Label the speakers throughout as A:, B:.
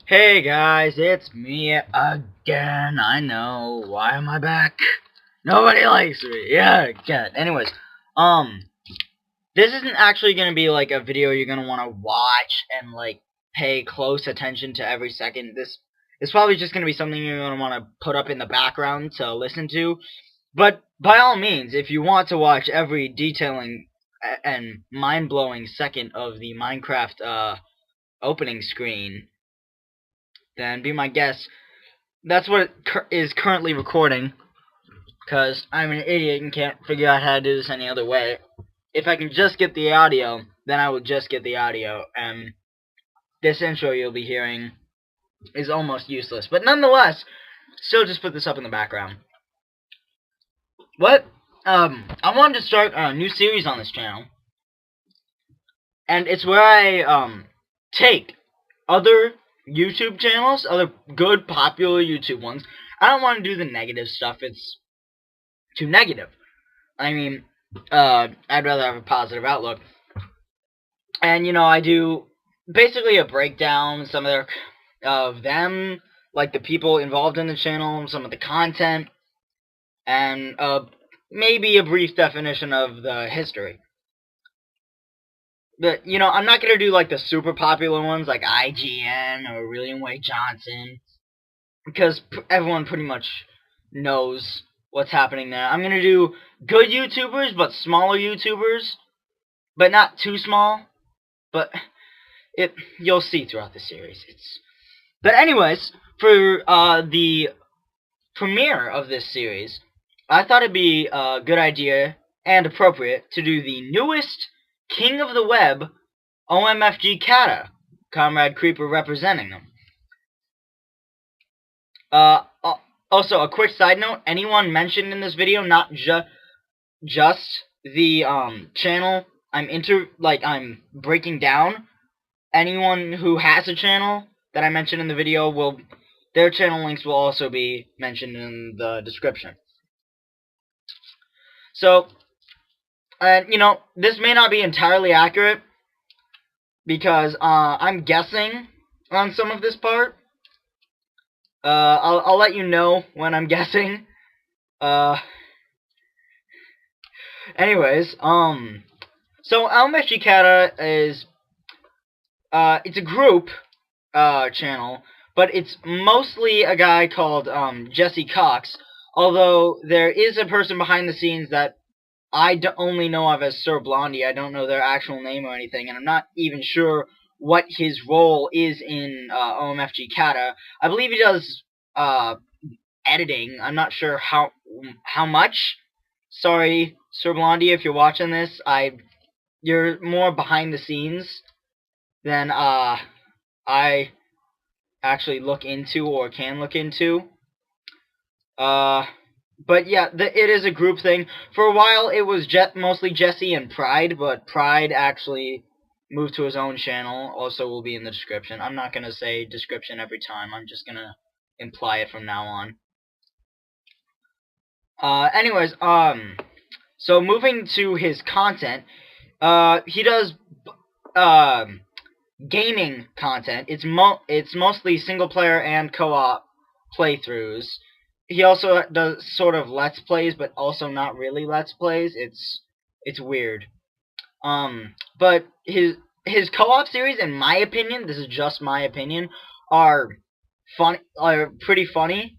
A: Hey guys, it's me again. I know. Why am I back? Nobody likes me. Yeah, good. Anyways, this isn't actually gonna be like a video you're gonna want to watch and like pay close attention to every second. This is probably just gonna be something you're gonna want to put up in the background to listen to. But by all means, if you want to watch every detailing and mind-blowing second of the Minecraft opening screen, then be my guest. That's what it is currently recording, because I'm an idiot and can't figure out how to do this any other way. If I can just get the audio, then I will just get the audio, and this intro you'll be hearing is almost useless. But nonetheless, still just put this up in the background. I wanted to start a new series on this channel, and it's where I take other YouTube channels, other good, popular YouTube ones. I don't want to do the negative stuff. It's too negative. I mean, I'd rather have a positive outlook. And, I do basically a breakdown, of them, like the people involved in the channel, some of the content, and maybe a brief definition of the history. But, I'm not going to do, like, the super popular ones, like IGN or William Wade Johnson, because everyone pretty much knows what's happening there. I'm going to do good YouTubers, but smaller YouTubers, but not too small, but you'll see throughout the series. But anyways, for the premiere of this series, I thought it'd be a good idea and appropriate to do the newest King of the Web, OMFGcata, Comrade Creeper representing them. Also, a quick side note, anyone mentioned in this video, not just the channel I'm breaking down, anyone who has a channel that I mentioned in the video, their channel links will also be mentioned in the description. So, this may not be entirely accurate, because I'm guessing on some of this part. I'll let you know when I'm guessing. Anyways, so OMFGcata is, it's a group, channel, but it's mostly a guy called, Jesse Cox, although there is a person behind the scenes that I only know of as Sir Blondie. I don't know their actual name or anything, and I'm not even sure what his role is in OMFGcata. I believe he does editing. I'm not sure how much. Sorry, Sir Blondie, if you're watching this. You're more behind the scenes than I actually look into or can look into. But yeah, it is a group thing. For a while, it was mostly Jesse and Pride, but Pride actually moved to his own channel. Also will be in the description. I'm not going to say description every time. I'm just going to imply it from now on. Anyways, so moving to his content, he does gaming content. It's mostly single player and co-op playthroughs. He also does sort of Let's Plays, but also not really Let's Plays. It's weird. But his co-op series, in my opinion, this is just my opinion, are pretty funny.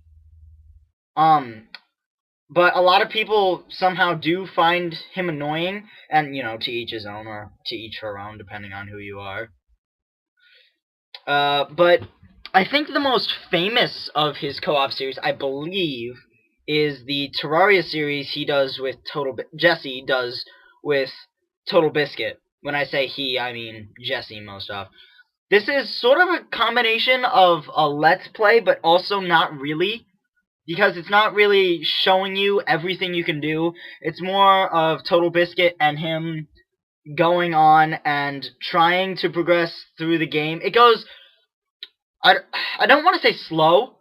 A: But a lot of people somehow do find him annoying, and to each his own, or to each her own, depending on who you are. But I think the most famous of his co-op series, I believe, is the Terraria series he does with Jesse does with TotalBiscuit. When I say he, I mean Jesse most of. This is sort of a combination of a Let's Play, but also not really, because it's not really showing you everything you can do. It's more of TotalBiscuit and him going on and trying to progress through the game. It goes, I don't want to say slow,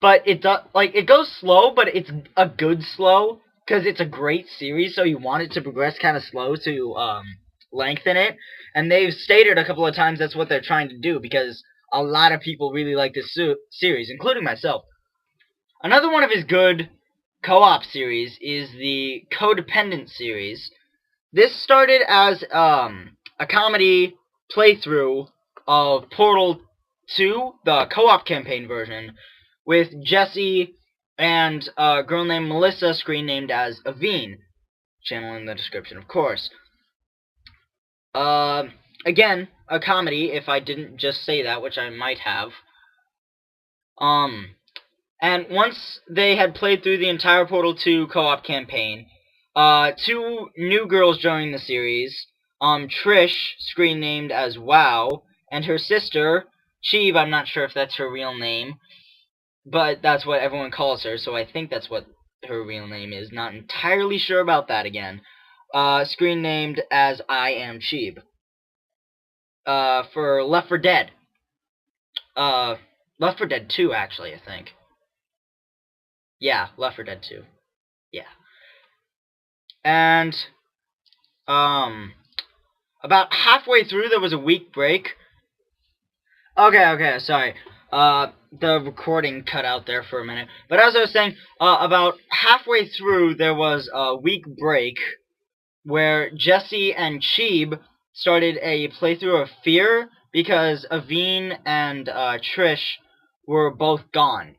A: but it goes slow, but it's a good slow, because it's a great series, so you want it to progress kind of slow to lengthen it. And they've stated a couple of times that's what they're trying to do, because a lot of people really like this series, including myself. Another one of his good co-op series is the Codependent series. This started as a comedy playthrough of Portal 2, the co-op campaign version, with Jesse and a girl named Melissa, screen named as Aevynne. Channel in the description, of course. Again, a comedy, if I didn't just say that, which I might have. And once they had played through the entire Portal 2 co-op campaign, two new girls joined the series. Trish, screen named as Wow, and her sister, Chiib, I'm not sure if that's her real name, but that's what everyone calls her, so I think that's what her real name is. Not entirely sure about that again. Screen named as I Am Chiib. For Left 4 Dead. Left 4 Dead 2, actually, I think. Yeah, Left 4 Dead 2. Yeah. And, about halfway through, there was a week break. Okay, sorry. The recording cut out there for a minute. But as I was saying, about halfway through, there was a week break where Jesse and Chiib started a playthrough of Fear because Aevynne and Trish were both gone.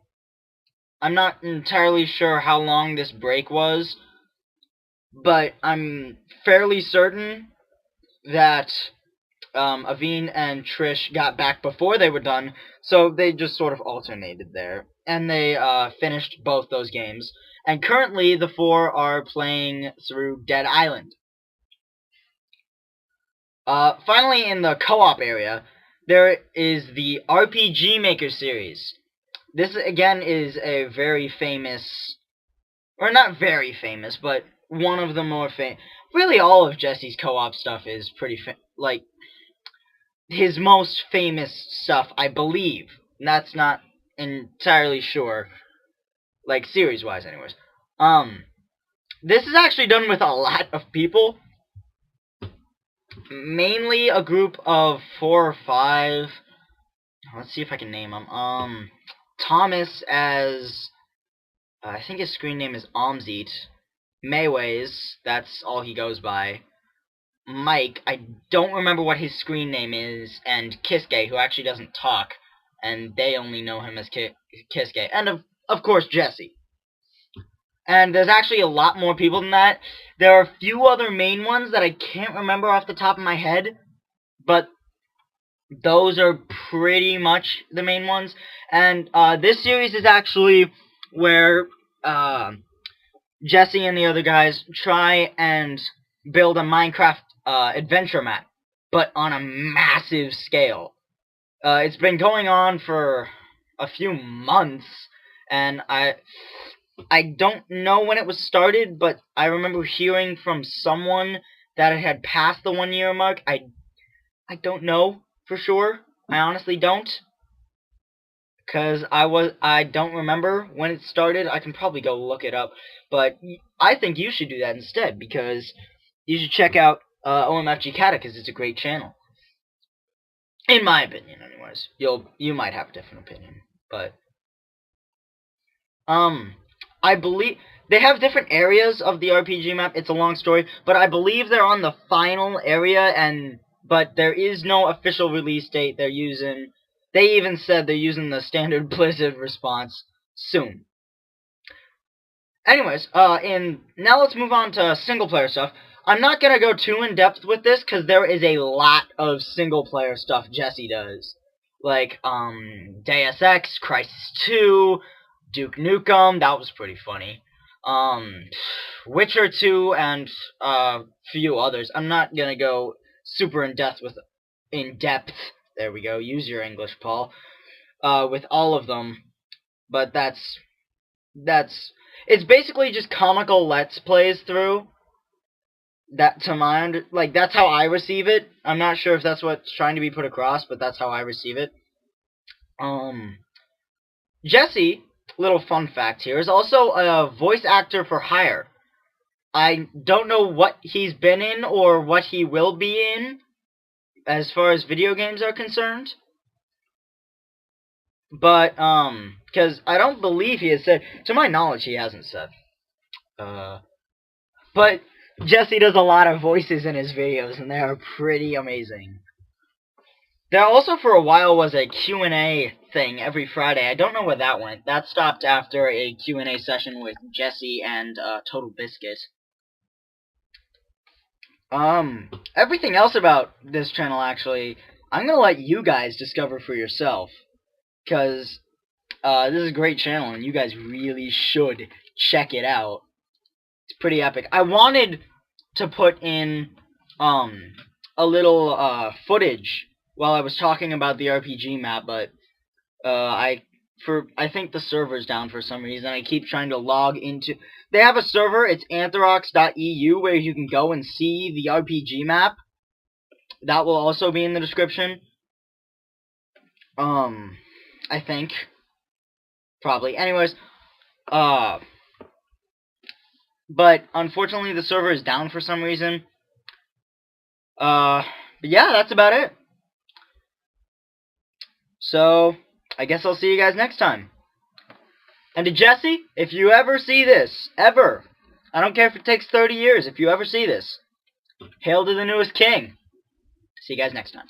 A: I'm not entirely sure how long this break was, but I'm fairly certain that Aevynne and Trish got back before they were done, so they just sort of alternated there. And they finished both those games. And currently, the four are playing through Dead Island. Finally, in the co-op area, there is the RPG Maker series. This, again, is a very famous, or not very famous, but one of the more famous. Really, all of Jesse's co-op stuff is pretty like his most famous stuff, I believe. And that's not entirely sure, like series-wise, anyways. This is actually done with a lot of people. Mainly a group of 4 or 5. Let's see if I can name them. Thomas as, I think his screen name is Omzeet. Mayways, that's all he goes by. Mike, I don't remember what his screen name is, and Kiske, who actually doesn't talk, and they only know him as Kiske. And of course, Jesse. And there's actually a lot more people than that. There are a few other main ones that I can't remember off the top of my head, but those are pretty much the main ones. And this series is actually where Jesse and the other guys try and build a Minecraft adventure map, but on a massive scale. It's been going on for a few months, and I don't know when it was started, but I remember hearing from someone that it had passed the 1 year mark. I don't know for sure. I honestly don't. Because I don't remember when it started. I can probably go look it up. But I think you should do that instead, because you should check out OMFGcata, because it's a great channel. In my opinion, anyways. You might have a different opinion. But I believe they have different areas of the RPG map. It's a long story, but I believe they're on the final area, but there is no official release date. They even said they're using the standard Blizzard response soon. Anyways, now let's move on to single player stuff. I'm not gonna go too in depth with this because there is a lot of single player stuff Jesse does, like Deus Ex, Crisis 2, Duke Nukem. That was pretty funny. Witcher 2, and a few others. I'm not gonna go super in depth. There we go. Use your English, Paul. With all of them, but it's basically just comical let's plays through. That to my that's how I receive it. I'm not sure if that's what's trying to be put across, but that's how I receive it. Jesse, little fun fact here, is also a voice actor for hire. I don't know what he's been in or what he will be in as far as video games are concerned, But, because I don't believe he has said, to my knowledge, he hasn't said. But Jesse does a lot of voices in his videos, and they are pretty amazing. There also, for a while, was a Q&A thing every Friday. I don't know where that went. That stopped after a Q&A session with Jesse and, TotalBiscuit. Everything else about this channel, actually, I'm gonna let you guys discover for yourself. Because, this is a great channel, and you guys really should check it out. It's pretty epic. I wanted to put in, a little, footage while I was talking about the RPG map, but, I think the server's down for some reason. I keep trying to log into... They have a server, it's anthrox.eu, where you can go and see the RPG map. That will also be in the description. I think. Probably. Anyways, but unfortunately the server is down for some reason. But yeah, that's about it. So, I guess I'll see you guys next time. And to Jesse, if you ever see this, ever, I don't care if it takes 30 years, if you ever see this, hail to the newest king. See you guys next time.